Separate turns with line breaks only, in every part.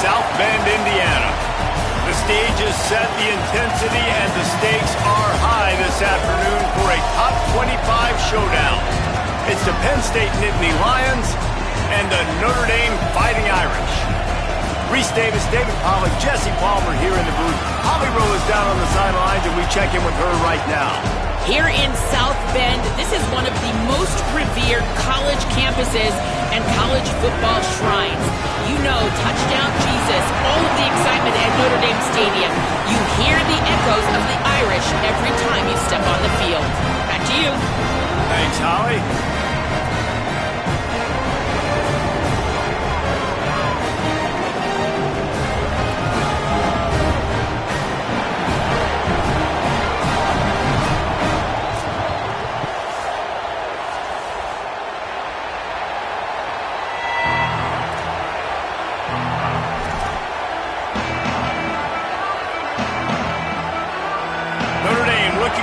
South Bend, Indiana. The stage is set, the intensity and the stakes are high this afternoon for a top 25 showdown. It's the Penn State Nittany Lions and the Notre Dame Fighting Irish. Reese Davis, David Pollack, Jesse Palmer here in the booth. Holly Rowe is down on the sidelines, and we check in with her right now.
Here in South Bend, this is one of the most revered college campuses and college football shrines. You know, touchdown Jesus, all of the excitement at Notre Dame Stadium. You hear the echoes of the Irish every time you step on the field. Back to you.
Thanks, Holly.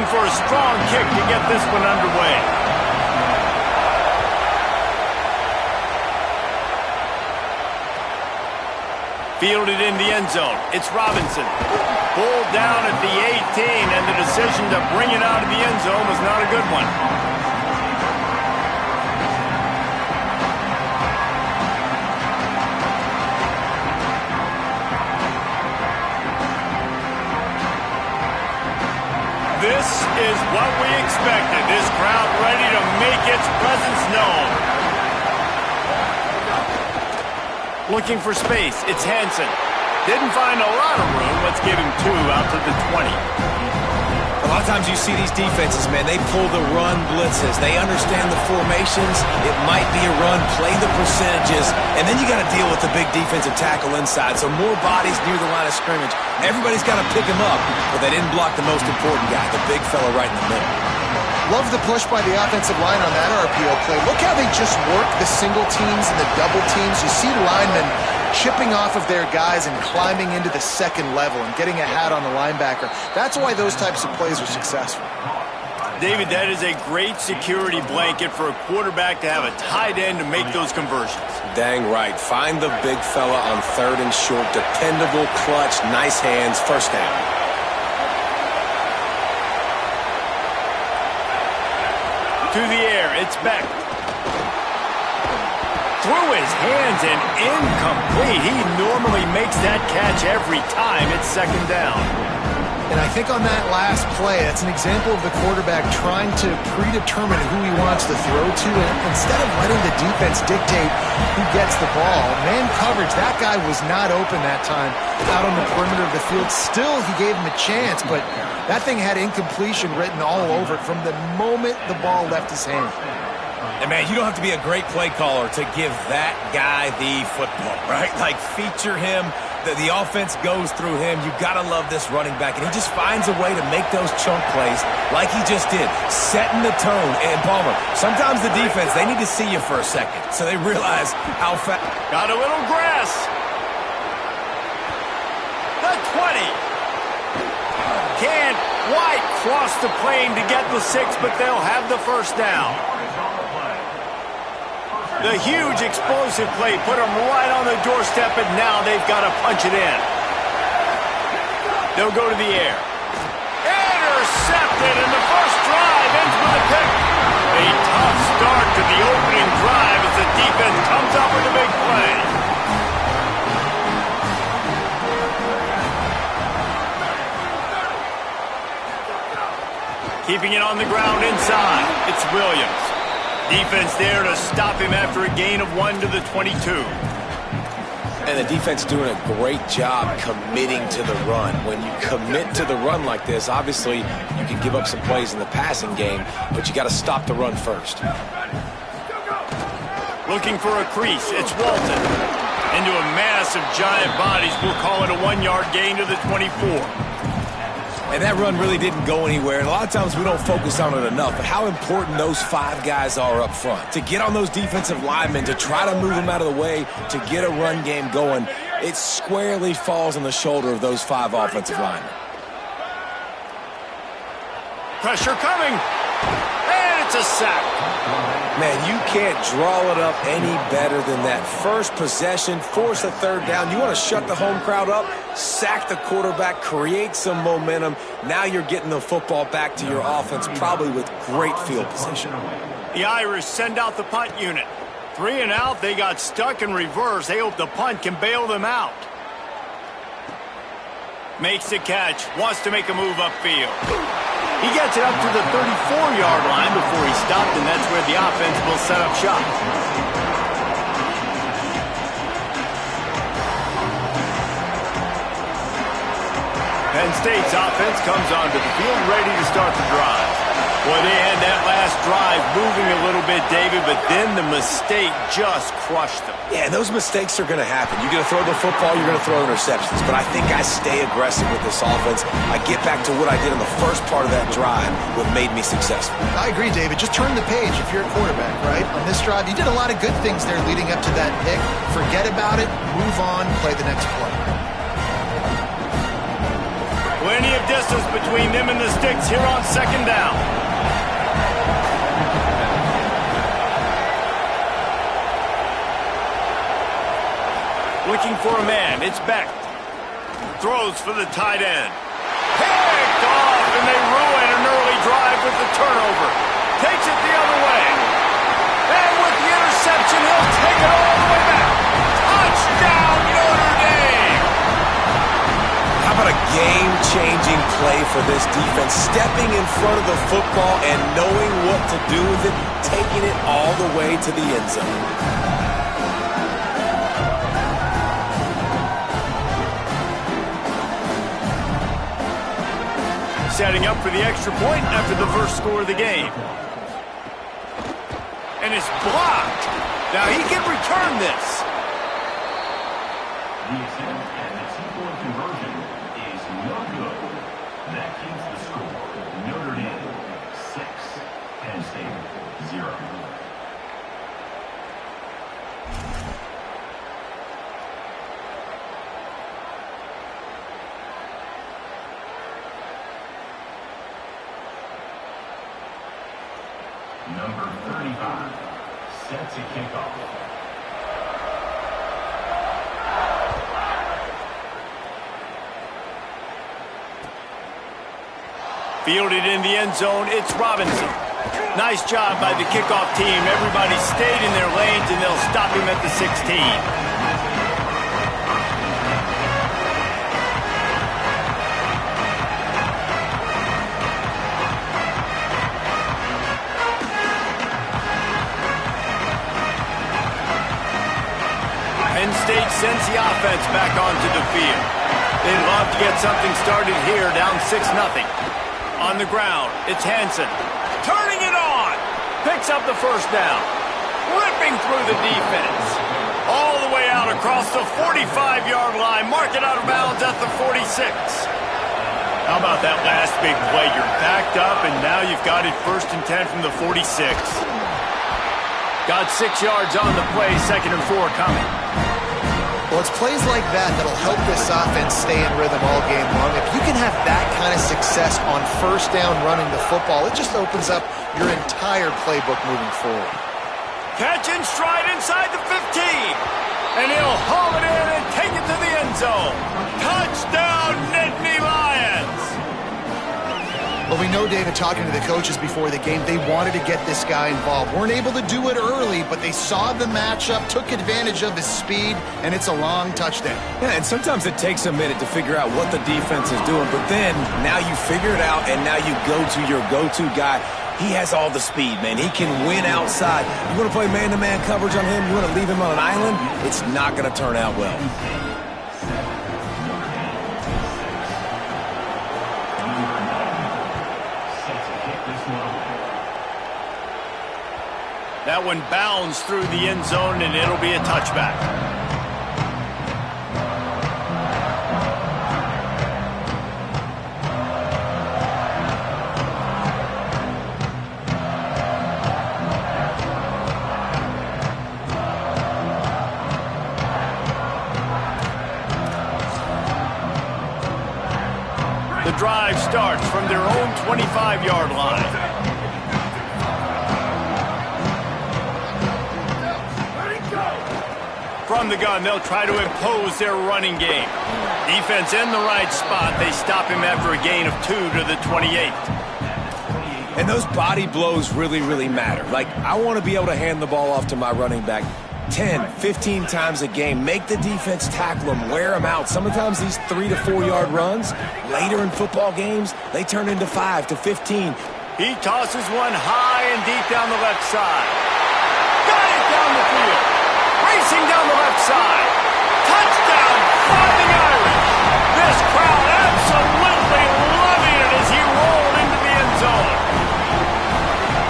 For a strong kick to get this one underway. Fielded in the end zone. It's Robinson. Pulled down at the 18, and the decision to bring it out of the end zone was not a good one. This is what we expected. This crowd ready to make its presence known. Looking for space. It's Hansen. Didn't find a lot of room. Let's give him 2 out to the 20.
A lot of times you see these defenses, man, they pull the run blitzes. They understand the formations. It might be a run, play the percentages, and then you got to deal with the big defensive tackle inside. So more bodies near the line of scrimmage. Everybody's got to pick him up, but they didn't block the most important guy, the big fella right in the middle.
Love the push by the offensive line on that RPO play. Look how they just work the single teams and the double teams. You see linemen chipping off of their guys and climbing into the second level and getting a hat on the linebacker. That's why those types of plays are successful.
David, that is a great security blanket for a quarterback to have a tight end to make those conversions.
Dang right. Find the big fella on 3rd and short. Dependable, clutch, nice hands, first down.
To the air, it's Beck. Through his hands and incomplete. He normally makes that catch every time. It's 2nd down.
And I think on that last play, that's an example of the quarterback trying to predetermine who he wants to throw to. And instead of letting the defense dictate who gets the ball, man coverage, that guy was not open that time out on the perimeter of the field. Still, he gave him a chance, but that thing had incompletion written all over it from the moment the ball left his hand.
And, man, you don't have to be a great play caller to give that guy the football, right? Like, feature him. The offense goes through him. You got to love this running back. And he just finds a way to make those chunk plays like he just did, setting the tone. And, Palmer, sometimes the defense, they need to see you for a second so they realize how fast.
Got a little grass. The 20. Can't quite cross the plane to get the 6, but they'll have the first down. The huge explosive play put them right on the doorstep, and now they've got to punch it in. They'll go to the air. Intercepted, and the first drive ends with a pick. A tough start to the opening drive as the defense comes up with a big play. Keeping it on the ground inside. It's Williams. Defense there to stop him after a gain of 1 to the 22.
And the defense doing a great job committing to the run. When you commit to the run like this, obviously you can give up some plays in the passing game, but you got to stop the run first.
Looking for a crease. It's Walton. Into a mass of giant bodies. We'll call it a 1-yard gain to the 24.
And that run really didn't go anywhere. And a lot of times we don't focus on it enough. But how important those 5 guys are up front. To get on those defensive linemen, to try to move them out of the way, to get a run game going, it squarely falls on the shoulder of those 5 offensive linemen.
Pressure coming. And it's a sack.
Man, you can't draw it up any better than that. First possession, force a third down. You want to shut the home crowd up, sack the quarterback, create some momentum. Now you're getting the football back to your offense, probably with great field position.
The Irish send out the punt unit. 3 and out, they got stuck in reverse. They hope the punt can bail them out. Makes the catch, wants to make a move upfield. He gets it up to the 34-yard line before he stopped, and that's where the offense will set up shop. Penn State's offense comes onto the field ready to start the drive. Well, they had that last drive moving a little bit, David, but then the mistake just crushed them.
Yeah, and those mistakes are going to happen. You're going to throw the football, you're going to throw interceptions. But I think I stay aggressive with this offense. I get back to what I did in the first part of that drive, what made me successful.
I agree, David. Just turn the page if you're a quarterback, right? On this drive, you did a lot of good things there leading up to that pick. Forget about it, move on, play the next play.
Plenty of distance between them and the sticks here on second down. Looking for a man, it's Beck. Throws for the tight end. Picked off, and they ruin an early drive with the turnover. Takes it the other way. And with the interception, he'll take it all the way back. Touchdown, Notre Dame!
How about a game-changing play for this defense? Stepping in front of the football and knowing what to do with it, taking it all the way to the end zone.
Setting up for the extra point after the first score of the game. And it's blocked. Now he can return this.
The attempt at the two-point conversion is no good. That keeps the score. Notre Dame 6, Penn State 0. Number 35, set to kick off.
Fielded in the end zone, it's Robinson. Nice job by the kickoff team. Everybody stayed in their lanes, and they'll stop him at the 16. Penn State sends the offense back onto the field. They'd love to get something started here, down 6-0. On the ground, it's Hansen. Turning it on! Picks up the first down. Ripping through the defense. All the way out across the 45-yard line. Mark it out of bounds at the 46. How about that last big play? You're backed up, and now you've got it 1st and 10 from the 46. Got 6 yards on the play, 2nd and 4 coming.
Well, it's plays like that that'll help this offense stay in rhythm all game long. If you can have that kind of success on first down running the football, it just opens up your entire playbook moving forward.
Catch in stride inside the 15. And he'll haul it in and take it to the end zone. Touchdown, Nittany Lions!
Well, we know, David, talking to the coaches before the game, they wanted to get this guy involved. Weren't able to do it early, but they saw the matchup, took advantage of his speed, and it's a long touchdown.
Yeah, and sometimes it takes a minute to figure out what the defense is doing, but then now you figure it out, and now you go to your go-to guy. He has all the speed, man. He can win outside. You want to play man-to-man coverage on him? You want to leave him on an island? It's not going to turn out well.
That one bounds through the end zone, and it'll be a touchback. The drive starts from their own 25-yard line. From the gun, they'll try to impose their running game. Defense in the right spot. They stop him after a gain of 2 to the 28.
And those body blows really, really matter. Like, I want to be able to hand the ball off to my running back 10, 15 times a game. Make the defense tackle them, wear them out. Sometimes these 3 to 4 yard runs, later in football games, they turn into 5 to 15.
He tosses one high and deep down the left side. Got it down the field. Racing down the left side. Touchdown, Fighting Irish. This crowd absolutely loving it as he rolled into the end zone.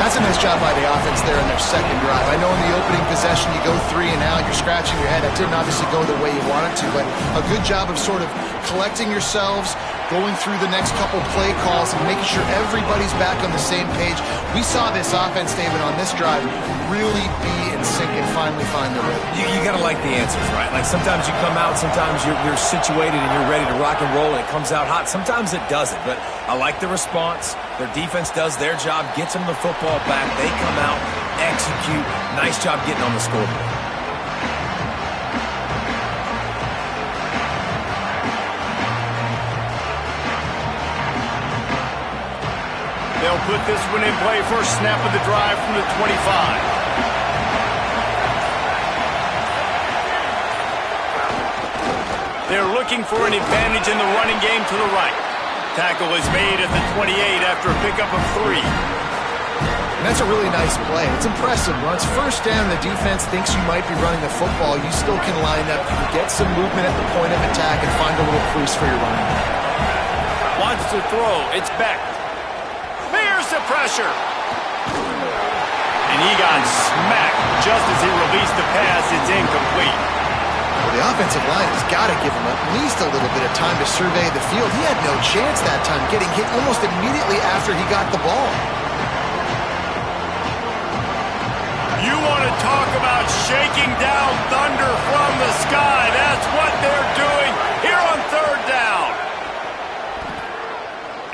That's a nice job by the offense there in their second drive. I know in the opening possession you go 3 and out, you're scratching your head. That didn't obviously go the way you wanted to, but a good job of sort of collecting yourselves, going through the next couple play calls and making sure everybody's back on the same page. We saw this offense, David, on this drive really be in sync and finally find the rhythm.
You got to like the answers, right? Like sometimes you come out, sometimes you're situated and you're ready to rock and roll and it comes out hot. Sometimes it doesn't, but I like the response. Their defense does their job, gets them the football back. They come out, execute. Nice job getting on the scoreboard.
They'll put this one in play first snap of the drive from the 25. They're looking for an advantage in the running game to the right. Tackle is made at the 28 after a pickup of 3.
And that's a really nice play. It's impressive. Once first down, the defense thinks you might be running the football. You still can line up, you can get some movement at the point of attack and find a little crease for your running back.
Wants to throw. It's Beck. Here's the pressure. And he got smacked just as he released the pass. It's incomplete.
Well, the offensive line has got to give him at least a little bit of time to survey the field. He had no chance that time, getting hit almost immediately after he got the ball.
You want to talk about shaking down thunder from the sky. That's what they're doing here on third down.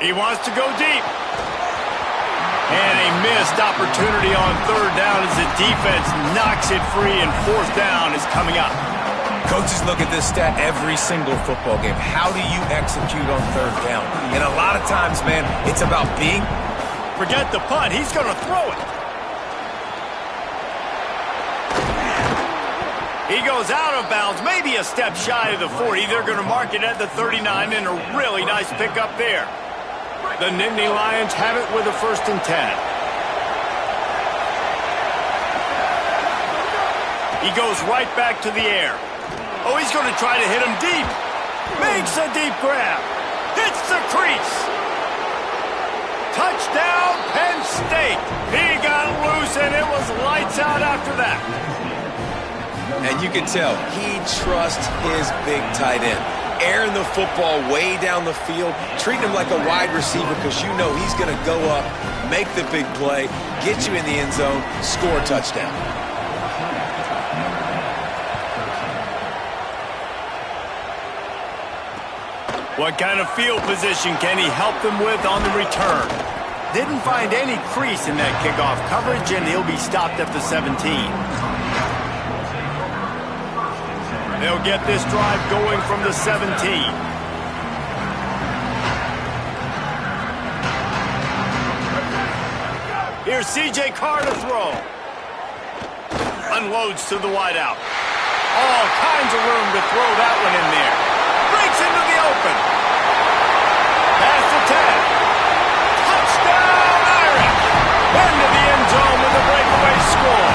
He wants to go deep. And a missed opportunity on third down as the defense knocks it free and fourth down is coming up.
Coaches look at this stat every single football game. How do you execute on third down? And a lot of times, man, it's about being...
Forget the punt. He's going to throw it. He goes out of bounds, maybe a step shy of the 40. They're going to mark it at the 39 and a really nice pickup there. The Nittany Lions have it with a 1st and 10. He goes right back to the air. Oh, he's going to try to hit him deep. Makes a deep grab. Hits the crease. Touchdown, Penn State. He got loose, and it was lights out after that.
And you can tell he trusts his big tight end. Airing the football way down the field, treating him like a wide receiver because you know he's going to go up, make the big play, get you in the end zone, score a touchdown.
What kind of field position can he help them with on the return? Didn't find any crease in that kickoff coverage, and he'll be stopped at the 17. They'll get this drive going from the 17. Here's C.J. Carr to throw. Unloads to the wideout. All kinds of room to throw that one in there. Breaks into the open. Pass to 10. Touchdown, Irish. Into the end zone with a breakaway score.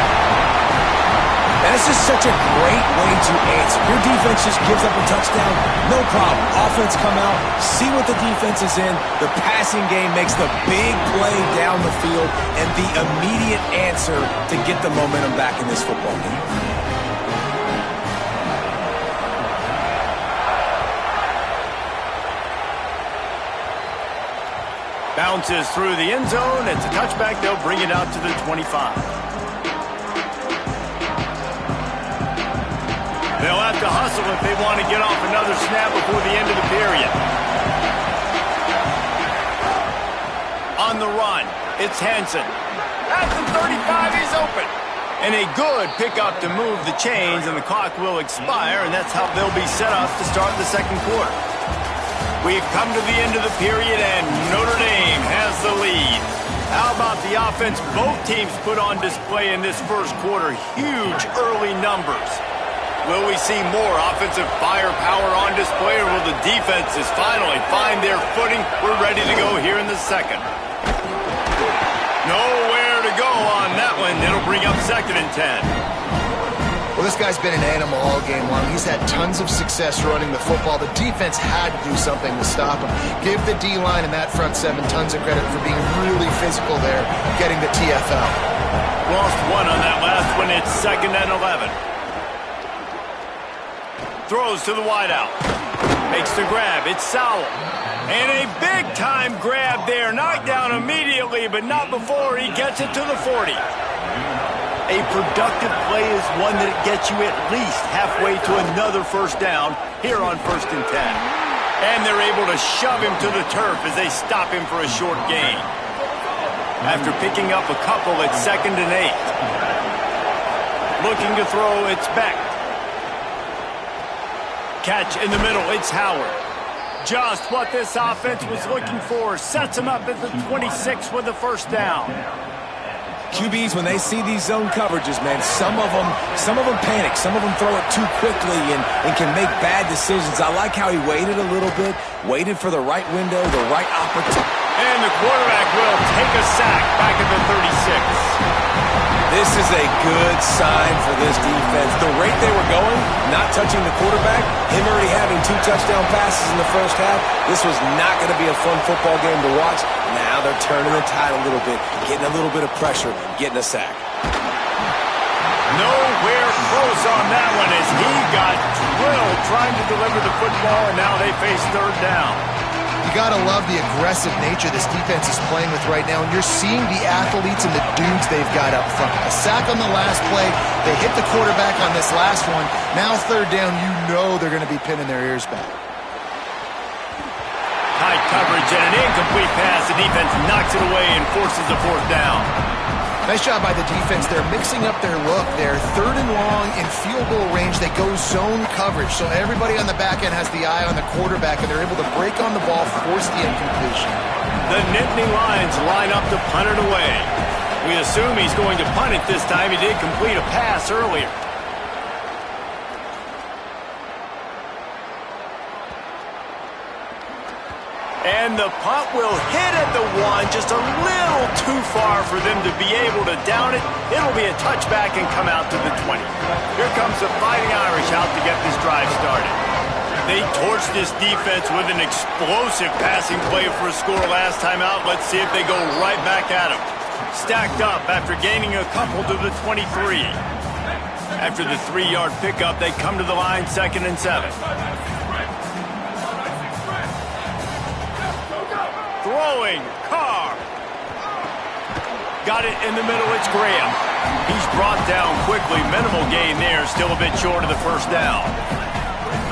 And this is such a great way to answer. Your defense just gives up a touchdown, no problem. Offense come out, see what the defense is in. The passing game makes the big play down the field and the immediate answer to get the momentum back in this football game.
Bounces through the end zone. It's a touchback. They'll bring it out to the 25. They'll have to hustle if they want to get off another snap before the end of the period. On the run, it's Hansen. At the 35, he's open. And a good pickup to move the chains, and the clock will expire, and that's how they'll be set up to start the second quarter. We've come to the end of the period, and Notre Dame has the lead. How about the offense both teams put on display in this first quarter? Huge early numbers. Will we see more offensive firepower on display, or will the defenses finally find their footing? We're ready to go here in the second. Nowhere to go on that one. It'll bring up 2nd and 10.
Well, this guy's been an animal all game long. He's had tons of success running the football. The defense had to do something to stop him. Give the D-line and that front seven tons of credit for being really physical there, getting the TFL.
Lost one on that last one. It's 2nd and 11. Throws to the wideout. Makes the grab. It's Sowell. And a big-time grab there. Knocked down immediately, but not before he gets it to the 40. A productive play is one that gets you at least halfway to another first down here on 1st and 10. And they're able to shove him to the turf as they stop him for a short gain. After picking up a couple, it's 2nd and 8. Looking to throw, it's Beck. Catch in the middle, it's Howard. Just what this offense was looking for. Sets him up at the 26 with the first down.
QBs, when they see these zone coverages, man, some of them panic. Some of them throw it too quickly and can make bad decisions. I like how he waited a little bit, waited for the right window, the right opportunity.
And the quarterback will take a sack back at the 36.
This is a good sign for this defense. The rate they were going, not touching the quarterback, him already having 2 touchdown passes in the first half, this was not going to be a fun football game to watch. Now they're turning the tide a little bit, getting a little bit of pressure, getting a sack.
Nowhere close on that one as he got drilled trying to deliver the football, and now they face 3rd down.
You got to love the aggressive nature this defense is playing with right now, and you're seeing the athletes and the dudes they've got up front. A sack on the last play. They hit the quarterback on this last one. Now 3rd down, you know they're going to be pinning their ears back.
Tight coverage and an incomplete pass. The defense knocks it away and forces a 4th down.
Nice job by the defense. They're mixing up their look. They're 3rd and long in field goal range. They go zone coverage. So everybody on the back end has the eye on the quarterback, and they're able to break on the ball, force the incompletion.
The Nittany Lions line up to punt it away. We assume he's going to punt it this time. He did complete a pass earlier. And the punt will hit at the 1, just a little too far for them to be able to down it. It'll be a touchback and come out to the 20. Here comes the Fighting Irish out to get this drive started. They torched this defense with an explosive passing play for a score last time out. Let's see if they go right back at him. Stacked up after gaining a couple to the 23. After the 3-yard pickup, they come to the line 2nd and 7. Throwing, Carr. Got it in the middle, it's Graham. He's brought down quickly, minimal gain there, still a bit short of the first down.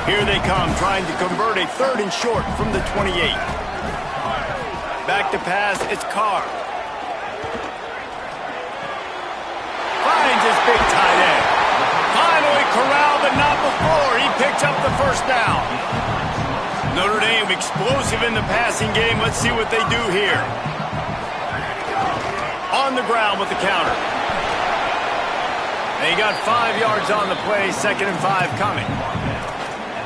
Here they come, trying to convert a 3rd and short from the 28. Back to pass, it's Carr. Finds his big tight end. Finally corralled, but not before. He picks up the first down. Notre Dame explosive in the passing game. Let's see what they do here. On the ground with the counter. They got 5 yards on the play, 2nd and 5 coming.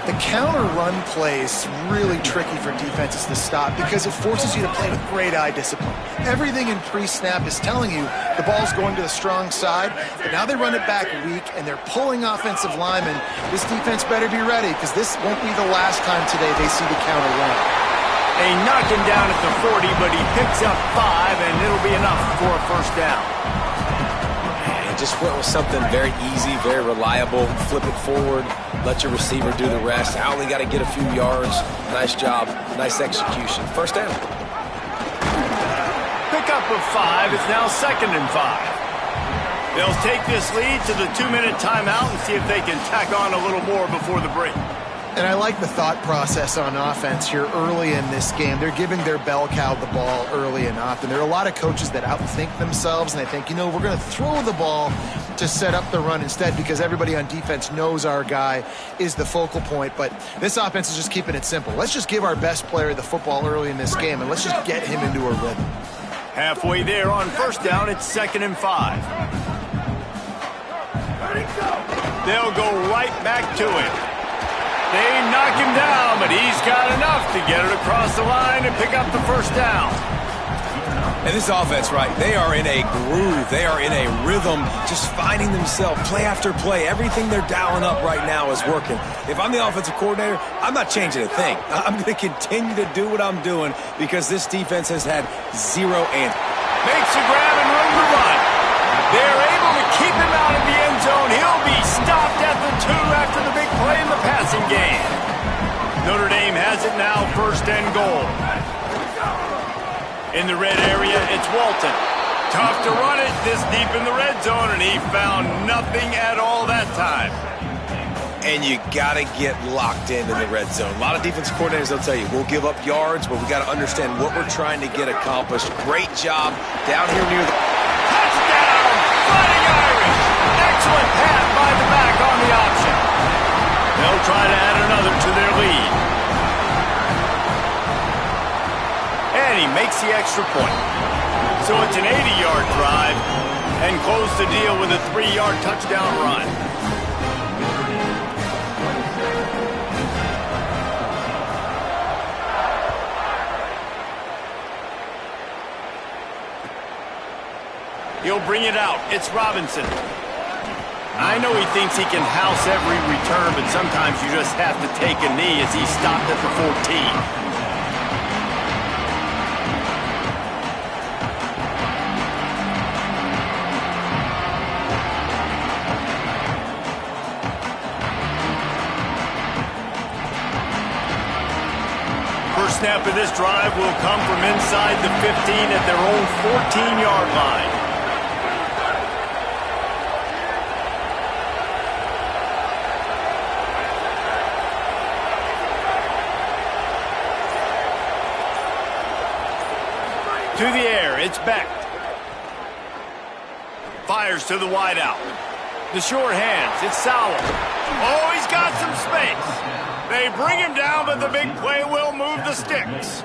The counter run play is really tricky for defenses to stop because it forces you to play with great eye discipline. Everything in pre-snap is telling you the ball's going to the strong side, but now they run it back weak and they're pulling offensive linemen. This defense better be ready because this won't be the last time today they see the counter run.
They knock him down at the 40, but he picks up 5, and it'll be enough for a first down.
And just went with something very easy, very reliable. Flip it forward. Let your receiver do the rest. I only got to get a few yards. Nice job. Nice execution. First down.
Pickup of 5. It's now 2nd and 5. They'll take this lead to the 2-minute timeout and see if they can tack on a little more before the break.
And I like the thought process on offense here early in this game. They're giving their bell cow the ball early and often. There are a lot of coaches that outthink themselves, and they think, we're going to throw the ball to set up the run instead because everybody on defense knows our guy is the focal point. But this offense is just keeping it simple. Let's just give our best player the football early in this game, and let's just get him into a rhythm.
Halfway there on first down, it's 2nd and 5. They'll go right back to him. They knock him down, but he's got enough to get it across the line and pick up the first down.
And this offense, right, they are in a groove. They are in a rhythm, just finding themselves play after play. Everything they're dialing up right now is working. If I'm the offensive coordinator, I'm not changing a thing. I'm going to continue to do what I'm doing because this defense has had zero answer.
Makes a grab and room to run. They're able to keep him out of the end zone. He'll be stopped at the 2 after the big play in the passing game. Notre Dame has it now, 1st and goal. In the red area, it's Walton. Tough to run it this deep in the red zone, and he found nothing at all that time.
And you got to get locked in the red zone. A lot of defense coordinators, they'll tell you, we'll give up yards, but we got to understand what we're trying to get accomplished. Great job down here near the...
Touchdown! Fighting Irish! Excellent pass by the back on the option. They'll try to add another to their lead. And he makes the extra point. So it's an 80-yard drive and close the deal with a 3-yard touchdown run. He'll bring it out. It's Robinson. I know he thinks he can house every return, but sometimes you just have to take a knee as he stopped at the 14. First snap of this drive will come from inside the 15 at their own 14-yard line. To the air, it's Beck. Fires to the wideout. The short hands, it's Sowell. Oh, he's got some space. They bring him down, but the big play will move the sticks.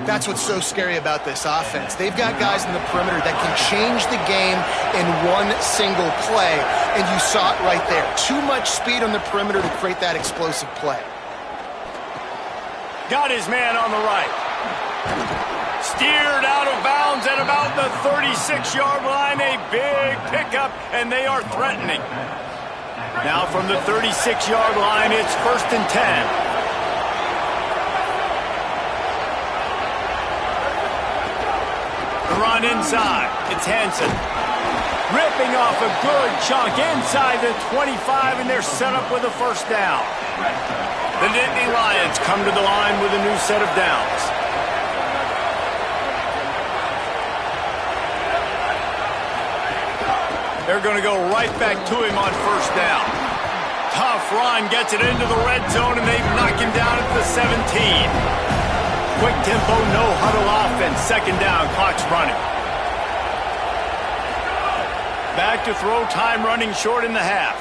That's what's so scary about this offense. They've got guys in the perimeter that can change the game in one single play, and you saw it right there. Too much speed on the perimeter to create that explosive play.
Got his man on the right. Steered out of bounds at about the 36-yard line. A big pickup, and they are threatening. Now from the 36-yard line, it's 1st and 10. The run inside. It's Hansen. Ripping off a good chunk inside the 25, and they're set up with a first down. The Nittany Lions come to the line with a new set of downs. They're going to go right back to him on first down. Tough run, gets it into the red zone, and they've knocked him down at the 17. Quick tempo, no huddle offense. 2nd down, clock's running. Back to throw, time running short in the half.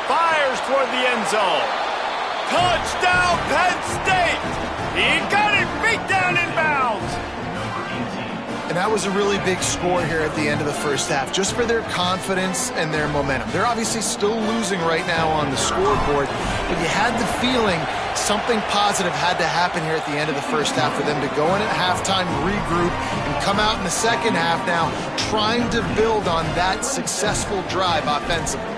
Fires toward the end zone. Touchdown, Penn State! He got it, beat down in bounds.
And that was a really big score here at the end of the first half, just for their confidence and their momentum. They're obviously still losing right now on the scoreboard, but you had the feeling something positive had to happen here at the end of the first half for them to go in at halftime, regroup, and come out in the second half now trying to build on that successful drive offensively.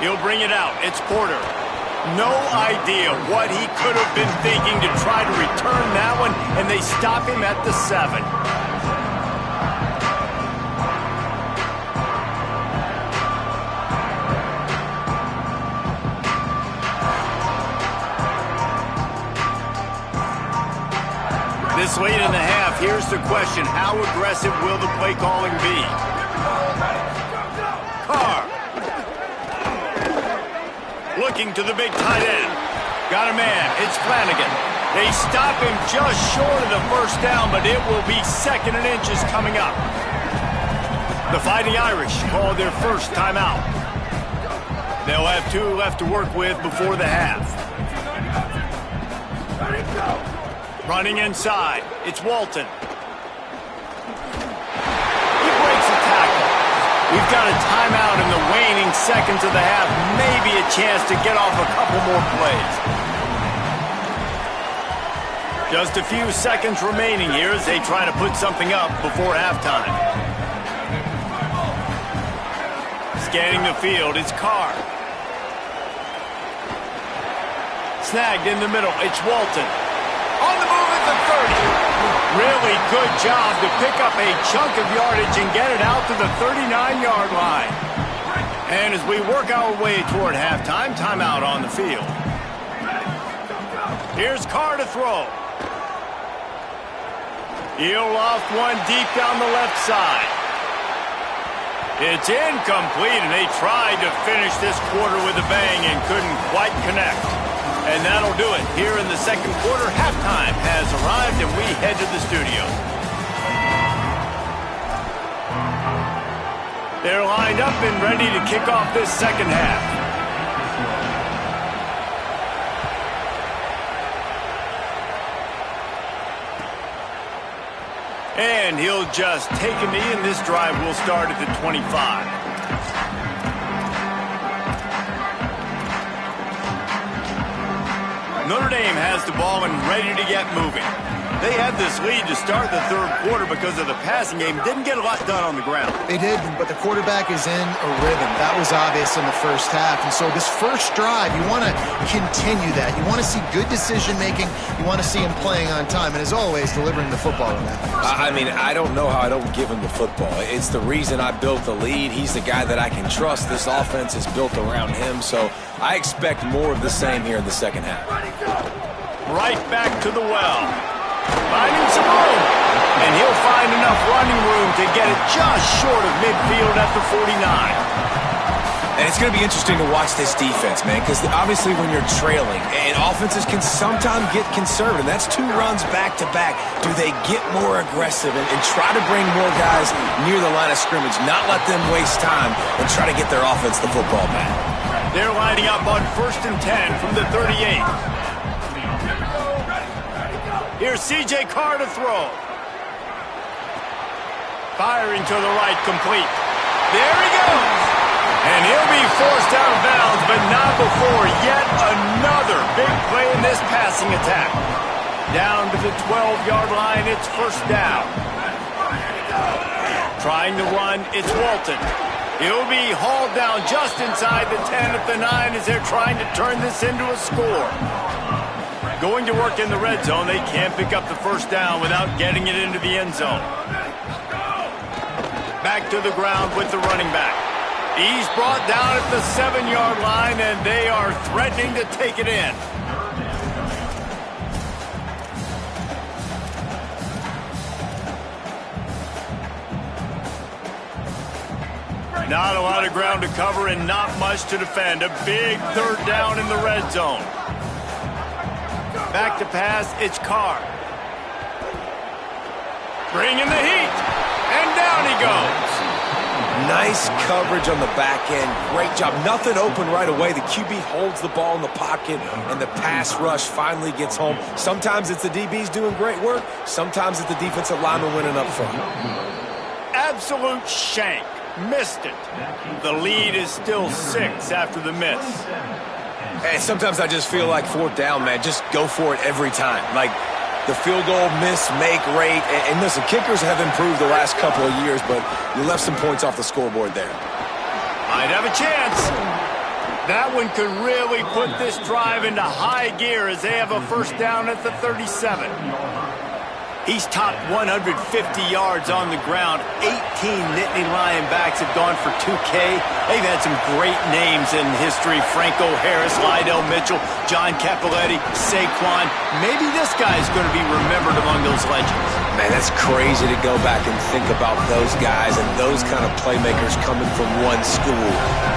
He'll bring it out. It's Porter. No idea what he could have been thinking to try to return that one, and they stop him at the 7. This late in the half, here's the question. How aggressive will the play calling be? Carr. Looking to the big tight end. Got a man. It's Flanagan. They stop him just short of the first down, but it will be 2nd and inches coming up. The Fighting Irish called their first timeout. They'll have 2 left to work with before the half. Running inside. It's Walton. He breaks a tackle. We've got a timeout in the waning seconds of the half. Maybe a chance to get off a couple more plays. Just a few seconds remaining here as they try to put something up before halftime. Scanning the field, it's Carr. Snagged in the middle, it's Walton. On the move at the 30. Really good job to pick up a chunk of yardage and get it out to the 39-yard line. And as we work our way toward halftime, timeout on the field. Here's Carr to throw. He'll loft one deep down the left side. It's incomplete, and they tried to finish this quarter with a bang and couldn't quite connect. And that'll do it. Here in the second quarter, halftime has arrived, and we head to the studio. They're lined up and ready to kick off this second half. And he'll just take a knee, and this drive will start at the 25. Notre Dame has the ball and ready to get moving. They had this lead to start the third quarter because of the passing game. Didn't get a lot done on the ground.
They did, but the quarterback is in a rhythm. That was obvious in the first half. And so this first drive, you want to continue that. You want to see good decision-making. You want to see him playing on time. And as always, delivering the football in that.
I mean, I don't know how I don't give him the football. It's the reason I built the lead. He's the guy that I can trust. This offense is built around him. So I expect more of the same here in the second half.
Right back to the well. Finding some room. And he'll find enough running room to get it just short of midfield at the 49.
And it's going to be interesting to watch this defense, man, because obviously when you're trailing, and offenses can sometimes get conservative. That's 2 runs back-to-back. Do they get more aggressive and try to bring more guys near the line of scrimmage, not let them waste time, and try to get their offense the football back?
They're lining up on 1st and 10 from the 38. Here's C.J. Carr to throw. Firing to the right, complete. There he goes. And he'll be forced out of bounds, but not before yet another big play in this passing attack. Down to the 12-yard line, it's first down. Trying to run, it's Walton. He'll be hauled down just inside the 10 at the 9 as they're trying to turn this into a score. Going to work in the red zone, they can't pick up the first down without getting it into the end zone. Back to the ground with the running back. He's brought down at the 7-yard line, and they are threatening to take it in. Not a lot of ground to cover and not much to defend. A big third down in the red zone. Back to pass, it's Carr. Bringing the heat. And down he goes.
Nice coverage on the back end. Great job. Nothing open right away. The QB holds the ball in the pocket, and the pass rush finally gets home. Sometimes it's the DBs doing great work. Sometimes it's the defensive lineman winning up front.
Absolute shank. Missed it. The lead is still 6 after the miss.
And sometimes I just feel like 4th down, man. Just go for it every time. Like the field goal miss-make rate. And listen, kickers have improved the last couple of years, but you left some points off the scoreboard there.
Might have a chance. That one could really put this drive into high gear as they have a first down at the 37. He's topped 150 yards on the ground. 18 Nittany Lion backs have gone for 2K. They've had some great names in history. Franco Harris, Lydell Mitchell, John Cappelletti, Saquon. Maybe this guy is going to be remembered among those legends.
Man, that's crazy to go back and think about those guys and those kind of playmakers coming from one school.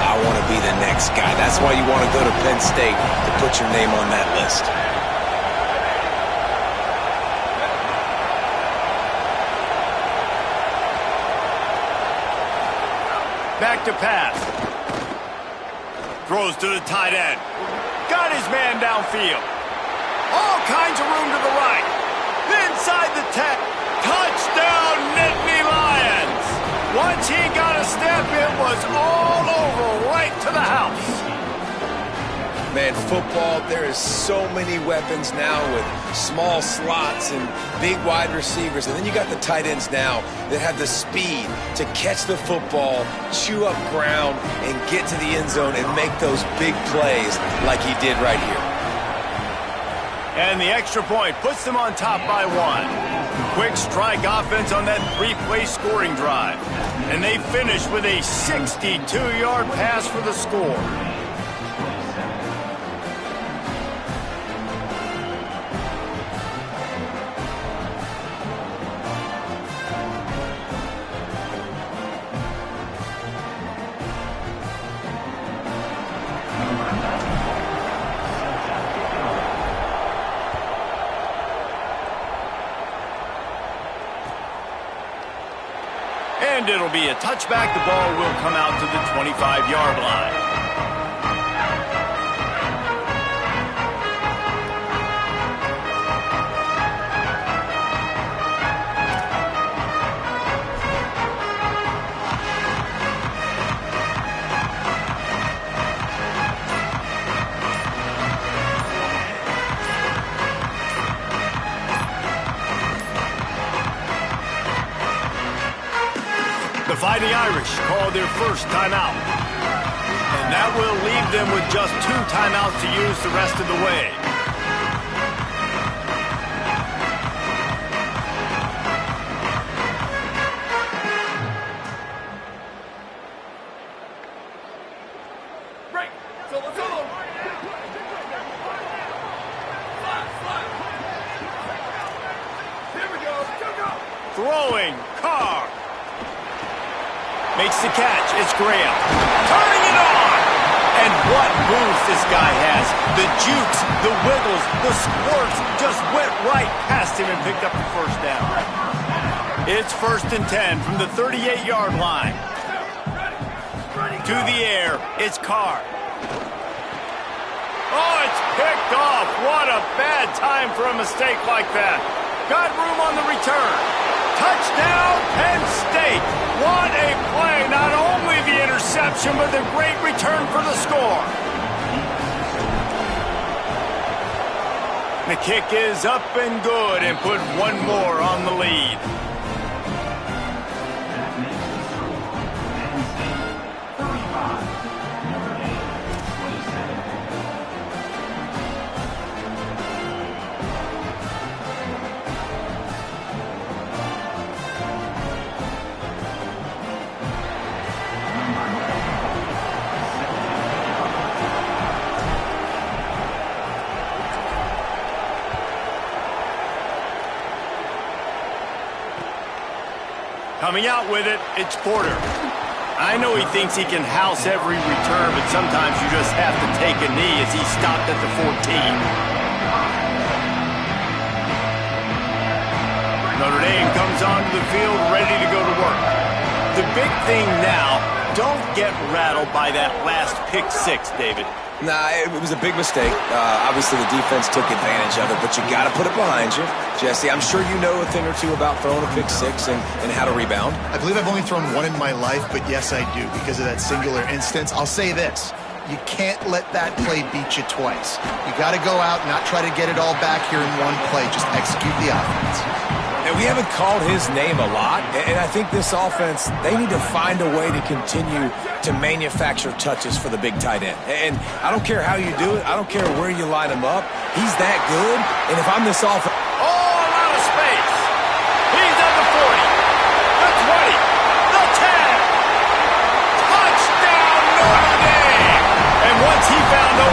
I want to be the next guy. That's why you want to go to Penn State to put your name on that list.
Back to pass. Throws to the tight end. Got his man downfield. All kinds of room to the right. Inside the 10. Touchdown, Nittany Lions. Once he got a step, it was all over right to the house.
Man, football, there is so many weapons now with small slots and big wide receivers. And then you got the tight ends now that have the speed to catch the football, chew up ground, and get to the end zone and make those big plays like he did right here.
And the extra point puts them on top by 1. Quick strike offense on that 3-play scoring drive. And they finish with a 62-yard pass for the score. And it'll be a touchback. The ball will come out to the 25-yard line. The Fighting Irish call their first timeout. And that will leave them with just 2 timeouts to use the rest of the way.
Break. Solo, solo. Here we go. Go.
Throwing, Carr. Makes the catch. It's Graham. Turning it on! And what moves this guy has. The jukes, the wiggles, the squirts just went right past him and picked up the first down. It's 1st and 10 from the 38-yard line. To the air. It's Carr. Oh, it's picked off. What a bad time for a mistake like that. Got room on the return. Touchdown, Penn State. What a play. Not only the interception, but the great return for the score. The kick is up and good and put one more on the lead. Coming out with it, it's Porter. I know he thinks he can house every return, but sometimes you just have to take a knee as he stopped at the 14. Notre Dame comes onto the field ready to go to work. The big thing now, don't get rattled by that last pick 6, David.
Nah, it was a big mistake. Obviously, the defense took advantage of it, but you got to put it behind you. Jesse, I'm sure you know a thing or two about throwing a pick 6 and how to rebound.
I believe I've only thrown one in my life, but yes, I do because of that singular instance. I'll say this. You can't let that play beat you twice. You got to go out and not try to get it all back here in one play. Just execute the offense.
And we haven't called his name a lot, and I think this offense, they need to find a way to continue to manufacture touches for the big tight end. And I don't care how you do it. I don't care where you line him up. He's that good, and if I'm this offense...
All out of space.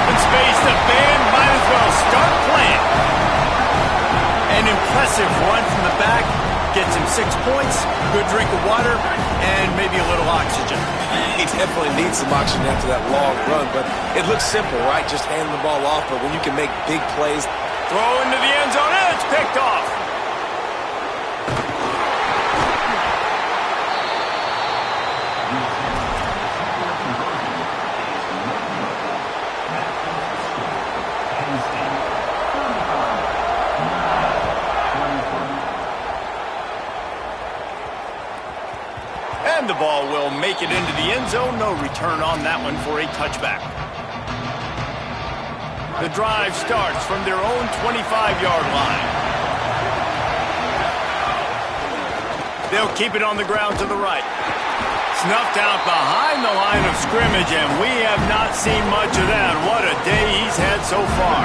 open space. The band might as well start playing. An impressive run from the back. Gets him 6 points, good drink of water, and maybe a little oxygen.
He definitely needs some oxygen after that long run, but it looks simple, right? Just handing the ball off, but when you can make big plays.
Throw into the end zone, and it's picked off. And the ball will make it into the end zone. No return on that one for a touchback. The drive starts from their own 25-yard line. They'll keep it on the ground to the right. Snuffed out behind the line of scrimmage, and we have not seen much of that. What a day he's had so far.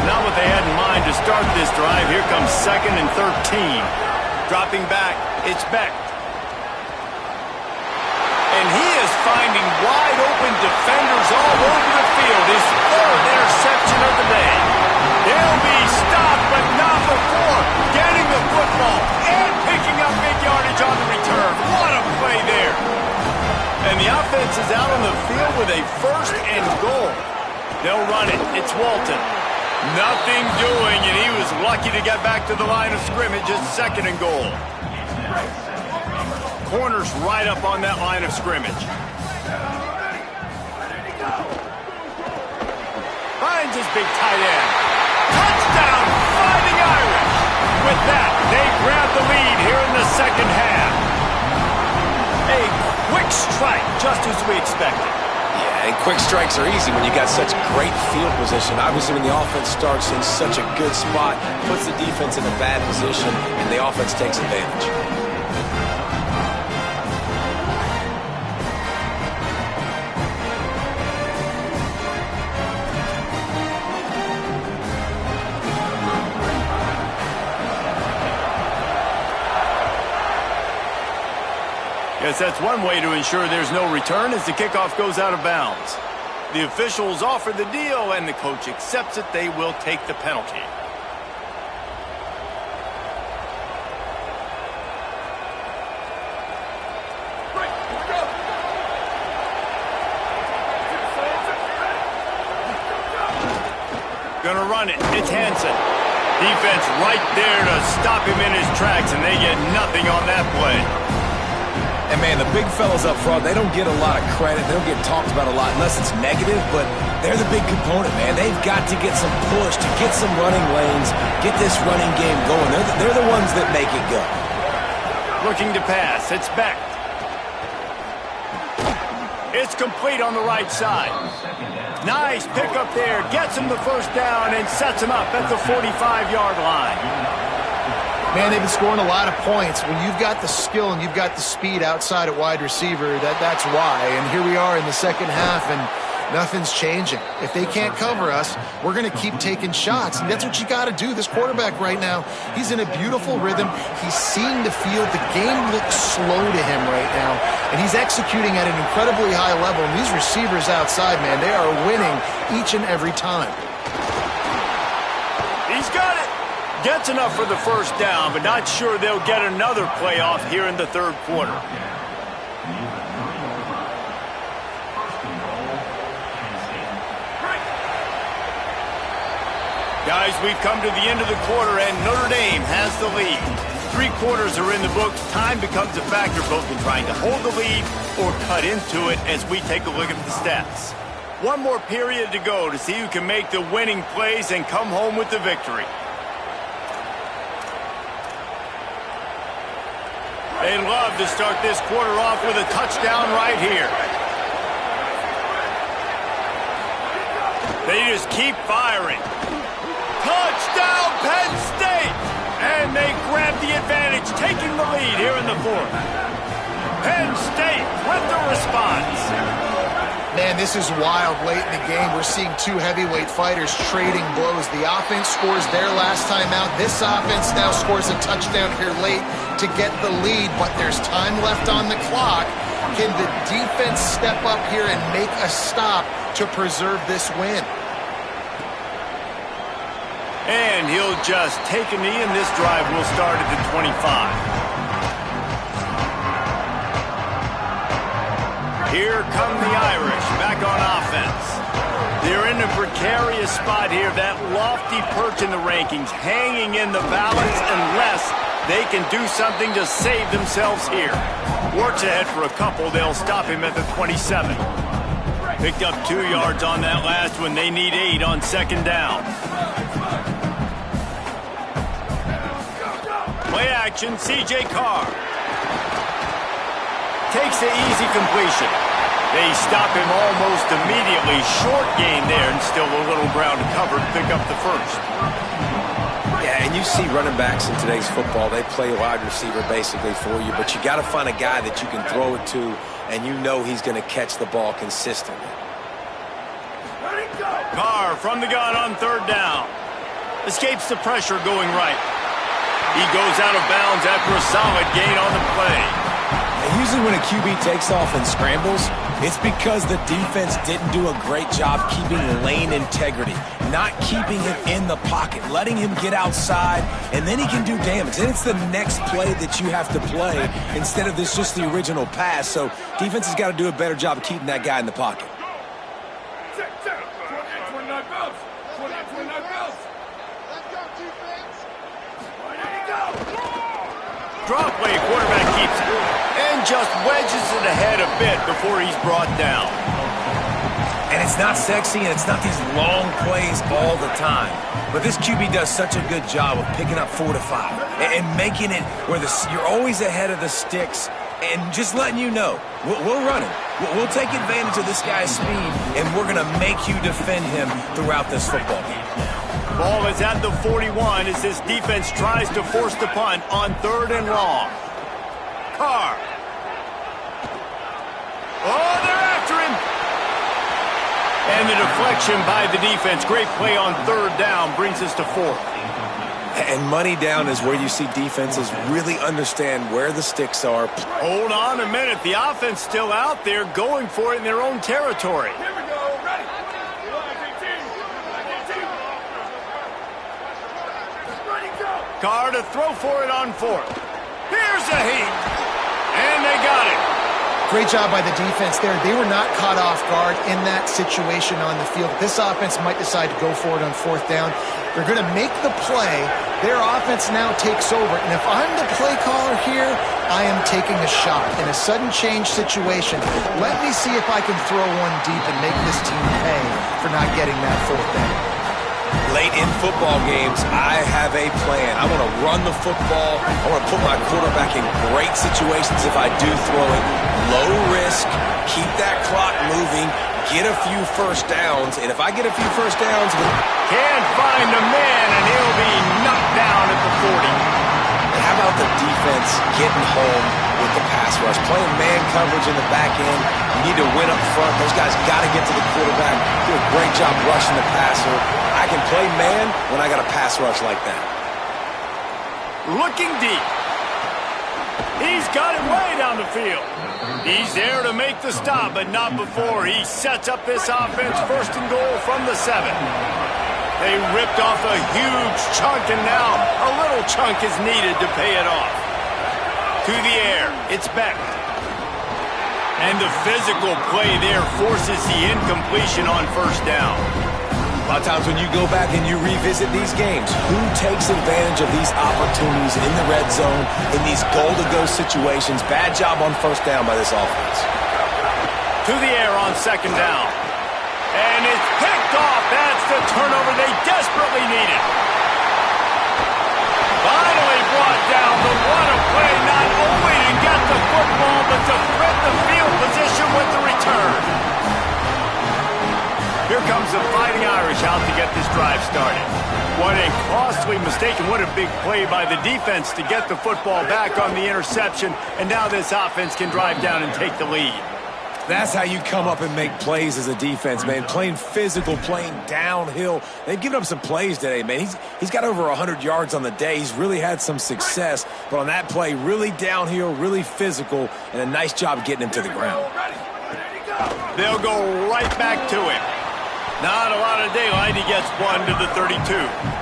Not what they had in mind to start this drive. Here comes 2nd and 13. Dropping back, it's Beck. And he is finding wide-open defenders all over the field. His 3rd interception of the day. He'll be stopped, but not before getting the football and picking up big yardage on the return. What a play there. And the offense is out on the field with a 1st and goal. They'll run it. It's Walton. Nothing doing, and he was lucky to get back to the line of scrimmage at 2nd and goal. Corner's right up on that line of scrimmage. Finds his big tight end. Touchdown, Fighting Irish. With that, they grab the lead here in the 2nd half. A quick strike, just as we expected.
Yeah, and quick strikes are easy when you got such great field position. Obviously, when the offense starts in such a good spot, puts the defense in a bad position, and the offense takes advantage.
Yes, that's one way to ensure there's no return as the kickoff goes out of bounds. The officials offer the deal, and the coach accepts it. They will take the penalty. Gonna run it. It's Hansen. Defense right there to stop him in his tracks, and they get nothing on that play.
And, man, the big fellas up front, they don't get a lot of credit. They don't get talked about a lot unless it's negative, but they're the big component, man. They've got to get some push, to get some running lanes, get this running game going. They're the ones that make it go.
Looking to pass. It's Beck. It's complete on the right side. Nice pickup there. Gets him the 1st down and sets him up at the 45-yard line.
Man, they've been scoring a lot of points. When you've got the skill and you've got the speed outside at wide receiver, that's why. And here we are in the 2nd half, and nothing's changing. If they can't cover us, we're going to keep taking shots. And that's what you got to do. This quarterback right now, he's in a beautiful rhythm. He's seeing the field. The game looks slow to him right now. And he's executing at an incredibly high level. And these receivers outside, man, they are winning each and every time.
He's got it. Gets enough for the 1st down, but not sure they'll get another playoff here in the 3rd quarter. Guys, we've come to the end of the quarter, and Notre Dame has the lead. 3 quarters are in the books. Time becomes a factor, both in trying to hold the lead or cut into it as we take a look at the stats. One more period to go to see who can make the winning plays and come home with the victory. They'd love to start this quarter off with a touchdown right here. They just keep firing. Touchdown, Penn State! And they grab the advantage, taking the lead here in the 4th. Penn State with the response.
Man, this is wild late in the game. We're seeing 2 heavyweight fighters trading blows. The offense scores their last time out. This offense now scores a touchdown here late to get the lead, but there's time left on the clock. Can the defense step up here and make a stop to preserve this win?
And he'll just take a knee, and this drive will start at the 25. Here come the Irish back on offense. They're in a precarious spot here, that lofty perch in the rankings, hanging in the balance unless they can do something to save themselves here. Works ahead for a couple. They'll stop him at the 27. Picked up 2 yards on that last one. They need 8 on second down. Play action, C.J. Carr. Takes the easy completion. They stop him almost immediately. Short gain there, and still a little ground to cover to pick up the first.
Yeah, and you see running backs in today's football, they play wide receiver basically for you, but you got to find a guy that you can throw it to, and you know he's going to catch the ball consistently.
Carr from the gun on third down. Escapes the pressure going right. He goes out of bounds after a solid gain on the play.
And usually when a QB takes off and scrambles, it's because the defense didn't do a great job keeping lane integrity, not keeping him in the pocket, letting him get outside, and then he can do damage. Then it's the next play that you have to play instead of this just the original pass. So defense has got to do a better job of keeping that guy in the pocket.
Drop play, quarterback keeps it, and just wedges it ahead a bit before he's brought down.
And it's not sexy, and it's not these long plays all the time. But this QB does such a good job of picking up 4 to 5 and making it where you're always ahead of the sticks and just letting you know, we're running. We'll take advantage of this guy's speed, and we're going to make you defend him throughout this football game.
Ball is at the 41 as this defense tries to force the punt on 3rd and long. Carr. Oh, they're after him. And the deflection by the defense. Great play on 3rd down brings us to 4th.
And money down is where you see defenses really understand where the sticks are.
Hold on a minute. The offense still out there going for it in their own territory.
Here we go. Ready.
Carr to throw for it on 4th. Here's a heat. And they got it.
Great job by the defense there. They were not caught off guard in that situation on the field. This offense might decide to go for it on 4th down. They're going to make the play. Their offense now takes over. And if I'm the play caller here, I am taking a shot. In a sudden change situation, let me see if I can throw one deep and make this team pay for not getting that 4th down.
Late in football games, I have a plan. I want to run the football. I want to put my quarterback in great situations if I do throw it. Low risk, keep that clock moving, get a few first downs. And if I get a few first downs...
Can't find the man, and he'll be knocked down at the 40.
And how about the defense getting home with the pass rush? Playing man coverage in the back end. You need to win up front. Those guys got to get to the quarterback. Do a great job rushing the passer. I can play man when I got a pass rush like that.
Looking deep. He's got it way down the field. He's there to make the stop, but not before he sets up this offense 1st and goal from the 7. They ripped off a huge chunk, and now a little chunk is needed to pay it off. To the air, it's Beck. And the physical play there forces the incompletion on 1st down.
A lot of times when you go back and you revisit these games, who takes advantage of these opportunities in the red zone, in these goal-to-go situations? Bad job on 1st down by this offense.
To the air on 2nd down. And it's picked off. That's the turnover they desperately needed. Finally brought down. The what a play, not only to get the football, but to flip the field position with the return. Here comes the Fighting Irish out to get this drive started. What a costly mistake, and what a big play by the defense to get the football back on the interception. And now this offense can drive down and take the lead.
That's how you come up and make plays as a defense, man. Playing physical, playing downhill. They've given up some plays today, man. He's got over 100 yards on the day. He's really had some success. But on that play, really downhill, really physical, and a nice job getting him to the ground.
They'll go right back to him. Not a lot of daylight. He gets one to the 32.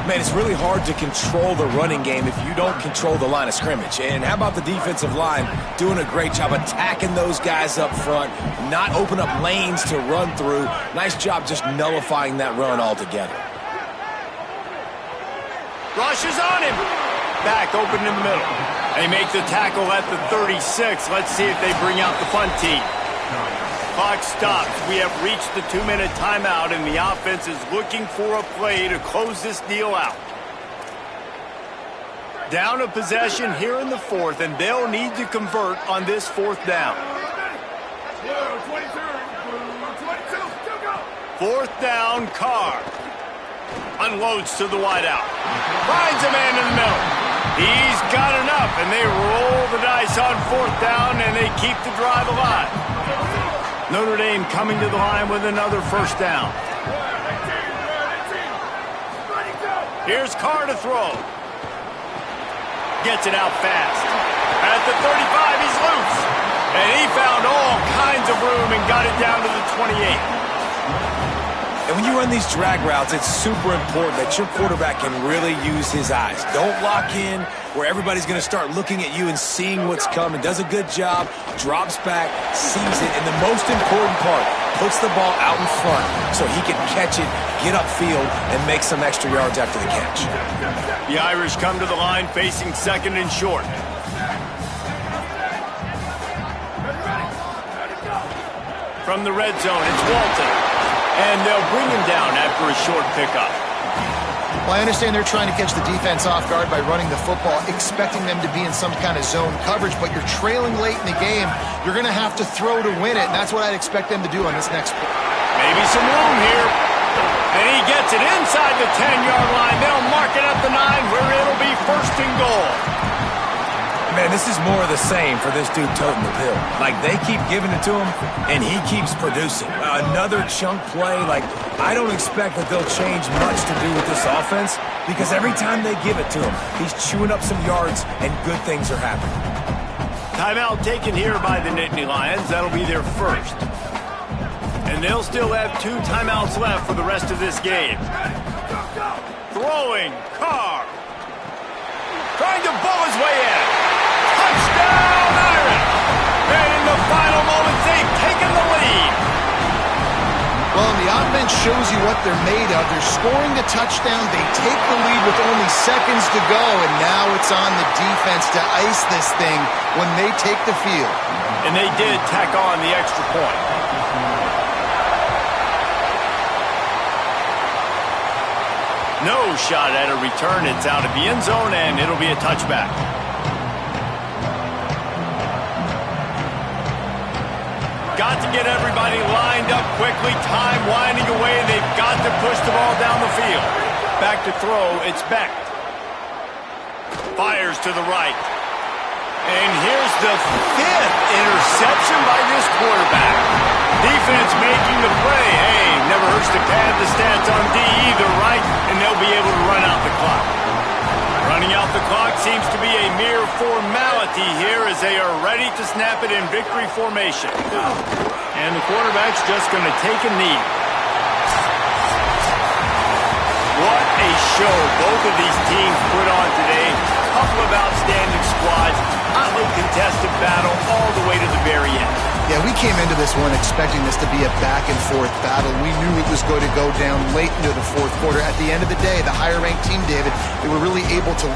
Man, it's really hard to control the running game if you don't control the line of scrimmage. And how about the defensive line doing a great job attacking those guys up front, not open up lanes to run through. Nice job just nullifying that run altogether.
Rush is on him. Back open in the middle. They make the tackle at the 36. Let's see if they bring out the punt team. Clock stops. We have reached the 2-minute timeout, and the offense is looking for a play to close this deal out. Down a possession here in the fourth, and they'll need to convert on this fourth down. Fourth down, Carr. Unloads to the wideout. Finds a man in the middle. He's got enough, and they roll the dice on fourth down, and they keep the drive alive. Notre Dame coming to the line with another first down. Here's Carr to throw. Gets it out fast. At the 35, he's loose. And he found all kinds of room and got it down to the 28.
And when you run these drag routes, it's super important that your quarterback can really use his eyes. Don't lock in where everybody's going to start looking at you and seeing what's coming. Does a good job, drops back, sees it, and the most important part, puts the ball out in front so he can catch it, get upfield, and make some extra yards after the catch.
The Irish come to the line facing second and short. From the red zone, it's Walton. And they'll bring him down after a short pickup.
Well, I understand they're trying to catch the defense off guard by running the football, expecting them to be in some kind of zone coverage, but you're trailing late in the game. You're going to have to throw to win it, and that's what I'd expect them to do on this next play.
Maybe some room here. And he gets it inside the 10-yard line. They'll mark it at the 9 where it'll be first and goal.
Man, this is more of the same for this dude toting the pill. Like, they keep giving it to him, and he keeps producing. Another chunk play. Like, I don't expect that they'll change much to do with this offense because every time they give it to him, he's chewing up some yards, and good things are happening.
Timeout taken here by the Nittany Lions. That'll be their first. And they'll still have 2 timeouts left for the rest of this game. Throwing, Carr. Trying to bowl his way in. Touchdown, Irish! And in the final moments, they've taken the lead.
Well, the offense shows you what they're made of. They're scoring the touchdown. They take the lead with only seconds to go, and now it's on the defense to ice this thing when they take the field.
And they did tack on the extra point. No shot at a return. It's out of the end zone, and it'll be a touchback. Got to get everybody lined up quickly. Time winding away. They've got to push the ball down the field. Back to throw. It's Beck. Fires to the right. And here's the 5th interception by this quarterback. Defense making the play. Hey, never hurts to pad the stats on D either, right? And they'll be able to run out the clock. Running out the clock seems to be a mere formality here as they are ready to snap it in victory formation. And the quarterback's just going to take a knee. What a show both of these teams put on today. Couple of outstanding squads. Hotly contested battle all the way to the very end.
Yeah, we came into this one expecting this to be a back-and-forth battle. We knew it was going to go down late into the fourth quarter. At the end of the day, the higher-ranked team, David, they were really able to